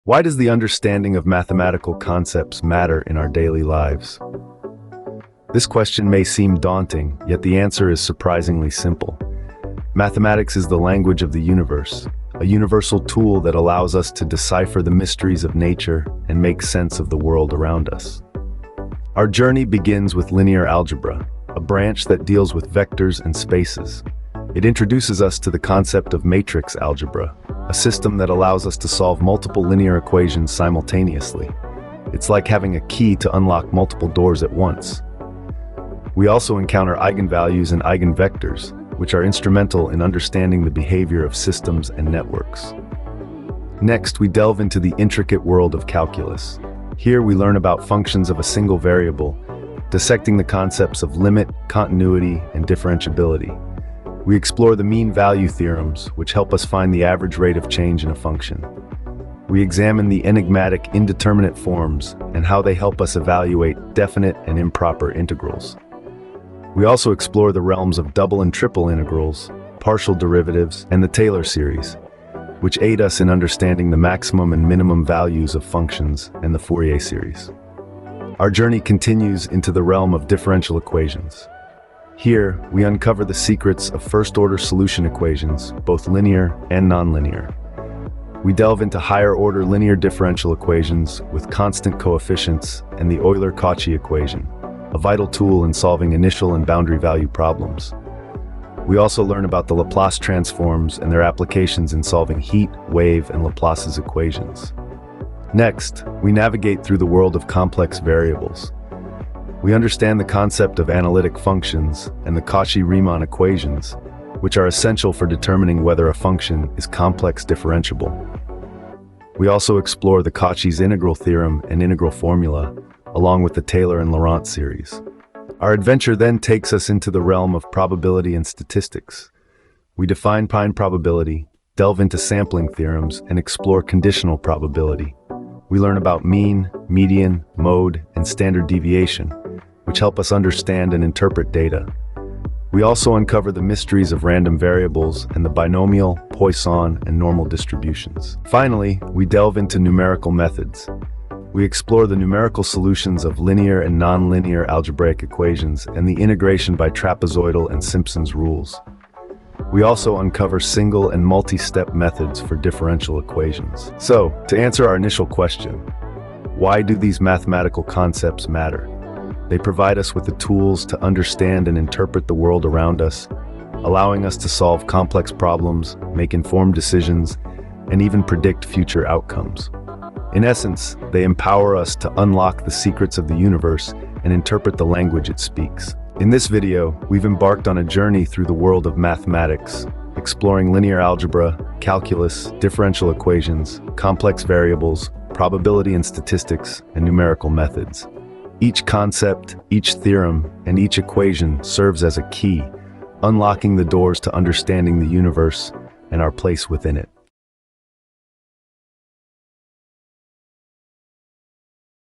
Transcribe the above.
Why does the understanding of mathematical concepts matter in our daily lives? This question may seem daunting, yet the answer is surprisingly simple. Mathematics is the language of the universe, a universal tool that allows us to decipher the mysteries of nature and make sense of the world around us. Our journey begins with linear algebra, a branch that deals with vectors and spaces. It introduces us to the concept of matrix algebra, a system that allows us to solve multiple linear equations simultaneously. It's like having a key to unlock multiple doors at once. We also encounter eigenvalues and eigenvectors, which are instrumental in understanding the behavior of systems and networks. Next, we delve into the intricate world of calculus. Here we learn about functions of a single variable, dissecting the concepts of limit, continuity, and differentiability. We explore the mean value theorems, which help us find the average rate of change in a function. We examine the enigmatic indeterminate forms and how they help us evaluate definite and improper integrals. We also explore the realms of double and triple integrals, partial derivatives, and the Taylor series, which aid us in understanding the maximum and minimum values of functions and the Fourier series. Our journey continues into the realm of differential equations. Here, we uncover the secrets of first-order solution equations, both linear and nonlinear. We delve into higher-order linear differential equations with constant coefficients and the Euler-Cauchy equation, a vital tool in solving initial and boundary value problems. We also learn about the Laplace transforms and their applications in solving heat, wave, and Laplace's equations. Next, we navigate through the world of complex variables. We understand the concept of analytic functions and the Cauchy-Riemann equations, which are essential for determining whether a function is complex differentiable. We also explore the Cauchy's integral theorem and integral formula, along with the Taylor and Laurent series. Our adventure then takes us into the realm of probability and statistics. We define prime probability, delve into sampling theorems, and explore conditional probability. We learn about mean, median, mode, and standard deviation, which help us understand and interpret data. We also uncover the mysteries of random variables and the binomial, Poisson, and normal distributions. Finally, we delve into numerical methods. We explore the numerical solutions of linear and nonlinear algebraic equations and the integration by trapezoidal and Simpson's rules. We also uncover single and multi-step methods for differential equations. So, to answer our initial question, why do these mathematical concepts matter? They provide us with the tools to understand and interpret the world around us, allowing us to solve complex problems, make informed decisions, and even predict future outcomes. In essence, they empower us to unlock the secrets of the universe and interpret the language it speaks. In this video, we've embarked on a journey through the world of mathematics, exploring linear algebra, calculus, differential equations, complex variables, probability and statistics, and numerical methods. Each concept, each theorem, and each equation serves as a key, unlocking the doors to understanding the universe and our place within it.